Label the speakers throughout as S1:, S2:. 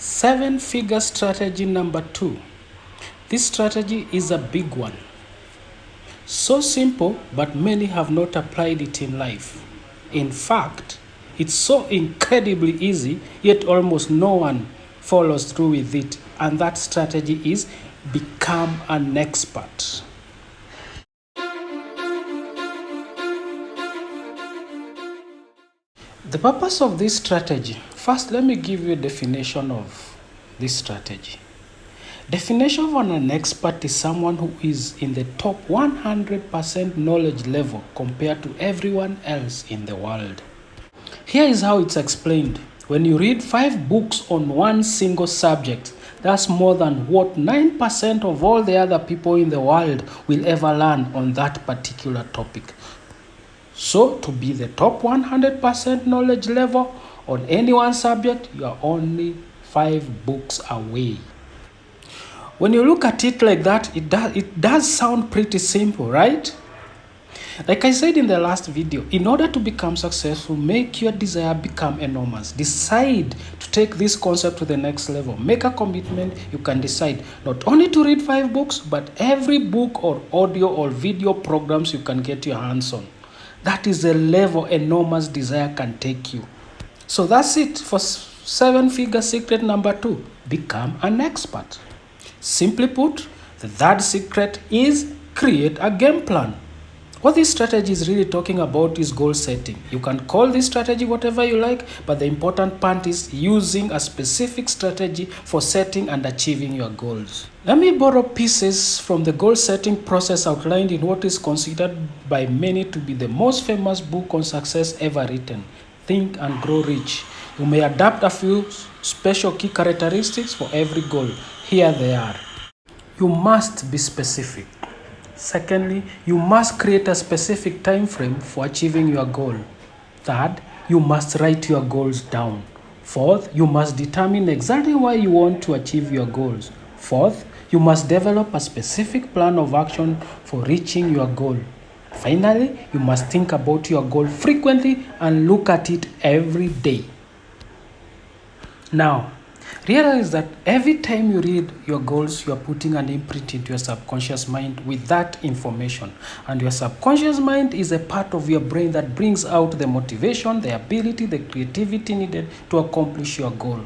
S1: 7-figure strategy number 2. This strategy is a big one. So simple, but many have not applied it in life. In fact, it's so incredibly easy, yet almost no one follows through with it. And that strategy is become an expert. The purpose of this strategy, first let me give you a definition of this strategy. Definition of an expert is someone who is in the top 100% knowledge level compared to everyone else in the world. Here is how it's explained. When you read 5 books on one single subject, that's more than what 9% of all the other people in the world will ever learn on that particular topic. So, to be the top 100% knowledge level on any one subject, you are only 5 books away. When you look at it like that, it does sound pretty simple, right? Like I said in the last video, in order to become successful, make your desire become enormous. Decide to take this concept to the next level. Make a commitment. You can decide not only to read 5 books, but every book or audio or video programs you can get your hands on. That is the level enormous desire can take you. So that's it for 7-figure secret number 2. Become an expert. Simply put, the third secret is create a game plan. What this strategy is really talking about is goal setting. You can call this strategy whatever you like, but the important part is using a specific strategy for setting and achieving your goals. Let me borrow pieces from the goal setting process outlined in what is considered by many to be the most famous book on success ever written, Think and Grow Rich. You may adapt a few special key characteristics for every goal. Here they are. You must be specific. Secondly, you must create a specific time frame for achieving your goal. Third, you must write your goals down. Fourth, you must determine exactly why you want to achieve your goals. Fourth, you must develop a specific plan of action for reaching your goal. Finally, you must think about your goal frequently and look at it every day. Now, realize that every time you read your goals, you are putting an imprint into your subconscious mind with that information. And your subconscious mind is a part of your brain that brings out the motivation, the ability, the creativity needed to accomplish your goal.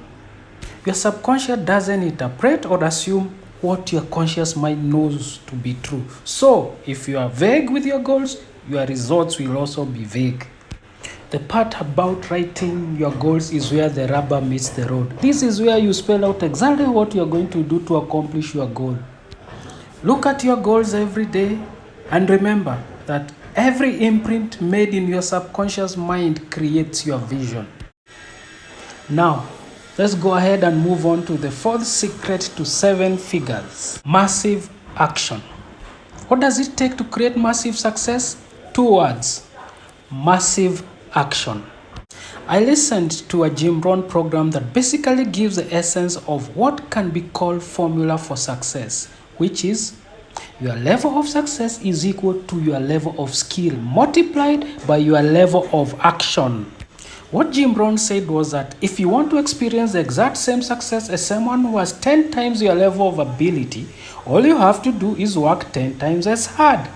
S1: Your subconscious doesn't interpret or assume what your conscious mind knows to be true. So, if you are vague with your goals, your results will also be vague. The part about writing your goals is where the rubber meets the road. This is where you spell out exactly what you are going to do to accomplish your goal. Look at your goals every day and remember that every imprint made in your subconscious mind creates your vision. Now, let's go ahead and move on to the 4th secret to 7 figures. Massive action. What does it take to create massive success? 2 words. Massive action. I listened to a Jim Rohn program that basically gives the essence of what can be called formula for success, which is your level of success is equal to your level of skill multiplied by your level of action. What Jim Rohn said was that if you want to experience the exact same success as someone who has 10 times your level of ability, all you have to do is work 10 times as hard.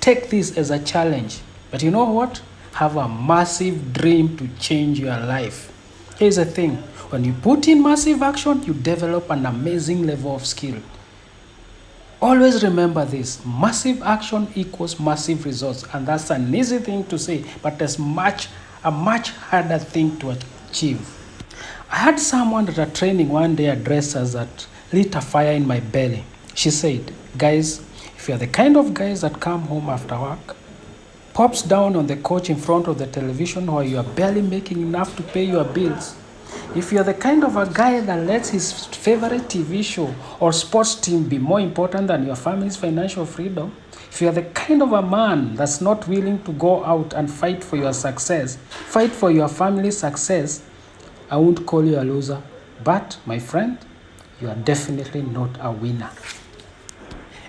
S1: Take this as a challenge. But you know what? Have a massive dream to change your life. Here's the thing. When you put in massive action, you develop an amazing level of skill. Always remember this. Massive action equals massive results. And that's an easy thing to say, but it's a much harder thing to achieve. I had someone at a training one day address us that lit a fire in my belly. She said, guys, if you're the kind of guys that come home after work, pops down on the couch in front of the television while you are barely making enough to pay your bills, if you're the kind of a guy that lets his favorite TV show or sports team be more important than your family's financial freedom, if you're the kind of a man that's not willing to go out and fight for your success, fight for your family's success, I won't call you a loser. But, my friend, you are definitely not a winner.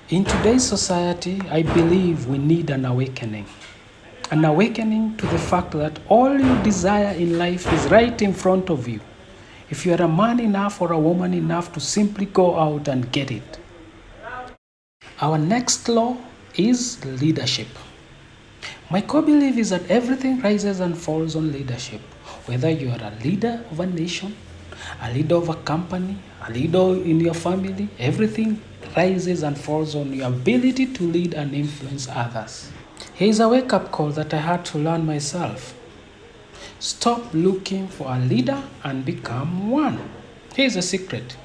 S1: In today's society, I believe we need an awakening. An awakening to the fact that all you desire in life is right in front of you. if you are a man enough or a woman enough to simply go out and get it. Our next law is leadership. My core belief is that everything rises and falls on leadership. Whether you are a leader of a nation, a leader of a company, a leader in your family, everything rises and falls on your ability to lead and influence others. Here's a wake-up call that I had to learn myself. Stop looking for a leader and become one. Here's a secret.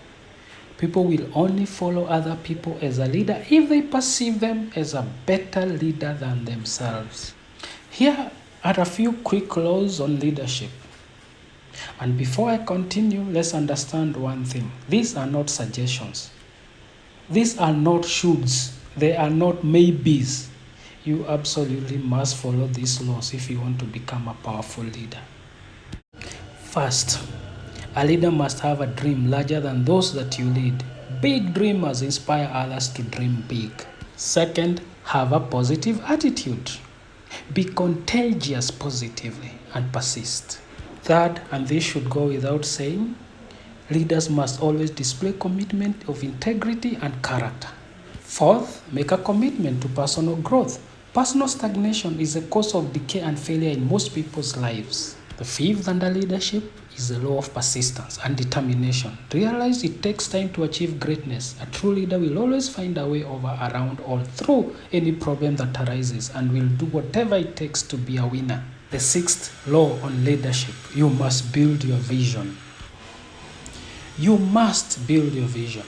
S1: People will only follow other people as a leader if they perceive them as a better leader than themselves. Here are a few quick laws on leadership. And before I continue, let's understand one thing. These are not suggestions. These are not shoulds. They are not maybes. You absolutely must follow these laws if you want to become a powerful leader. First, a leader must have a dream larger than those that you lead. Big dreamers inspire others to dream big. Second, have a positive attitude. Be contagious positively and persist. Third, and this should go without saying, leaders must always display commitment of integrity and character. Fourth, make a commitment to personal growth. Personal stagnation is a cause of decay and failure in most people's lives. The fifth under leadership is the law of persistence and determination. Realize it takes time to achieve greatness. A true leader will always find a way over, around, or through any problem that arises and will do whatever it takes to be a winner. The sixth law on leadership: you must build your vision. You must build your vision.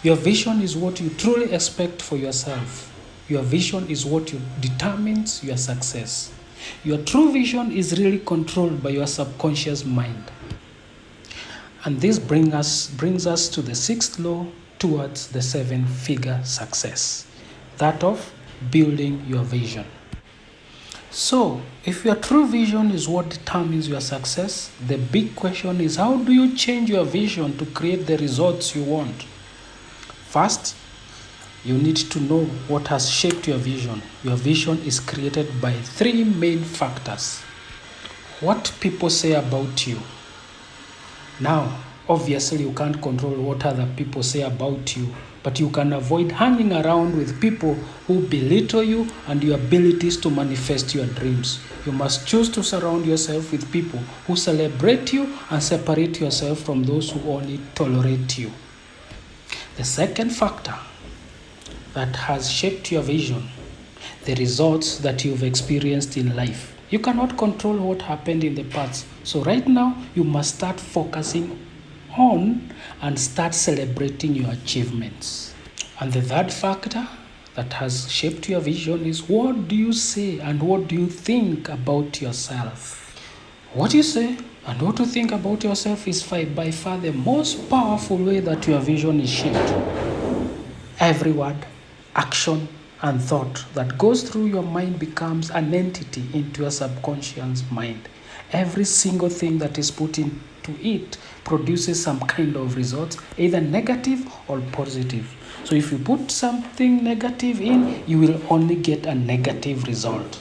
S1: Your vision is what you truly expect for yourself. Your vision is what determines your success. Your true vision is really controlled by your subconscious mind. And this brings us to the sixth law towards the seven-figure success, that of building your vision. So, if your true vision is what determines your success, the big question is, how do you change your vision to create the results you want? First, you need to know what has shaped your vision. Your vision is created by three main factors. What people say about you. Now, obviously you can't control what other people say about you, but you can avoid hanging around with people who belittle you and your abilities to manifest your dreams. You must choose to surround yourself with people who celebrate you and separate yourself from those who only tolerate you. The second factor that has shaped your vision, the results that you've experienced in life. You cannot control what happened in the past. So right now, you must start focusing on and start celebrating your achievements. And the third factor that has shaped your vision is, what do you say and what do you think about yourself? What you say and what you think about yourself is by far the most powerful way that your vision is shaped. Every word, action, and thought that goes through your mind becomes an entity into your subconscious mind. Every single thing that is put into it produces some kind of result, either negative or positive. So if you put something negative in, you will only get a negative result.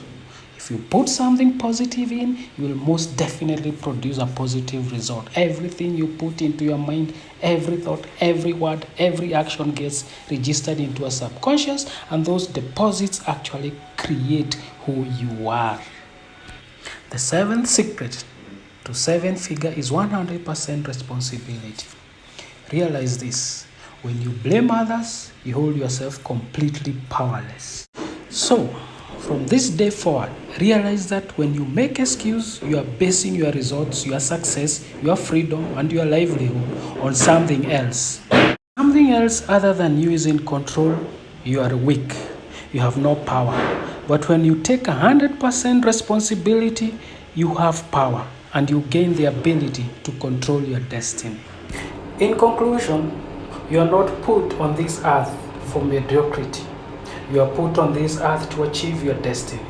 S1: If you put something positive in, you will most definitely produce a positive result. Everything you put into your mind, every thought, every word, every action gets registered into a subconscious, and those deposits actually create who you are. The seventh secret to seven-figure is 100% responsibility. Realize this. When you blame others, you hold yourself completely powerless. So, from this day forward, realize that when you make excuse, you are basing your results, your success, your freedom, and your livelihood on something else. Something else other than you is in control. You are weak. You have no power. But when you take 100% responsibility, you have power and you gain the ability to control your destiny. In conclusion, you are not put on this earth for mediocrity. You are put on this earth to achieve your destiny.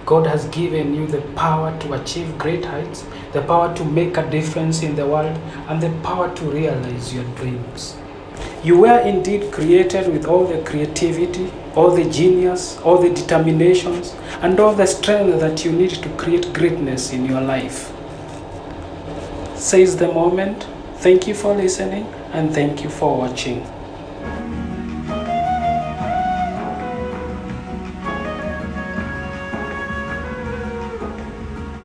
S1: God has given you the power to achieve great heights, the power to make a difference in the world, and the power to realize your dreams. You were indeed created with all the creativity, all the genius, all the determinations, and all the strength that you need to create greatness in your life. Seize the moment, Thank you for listening and thank you for watching.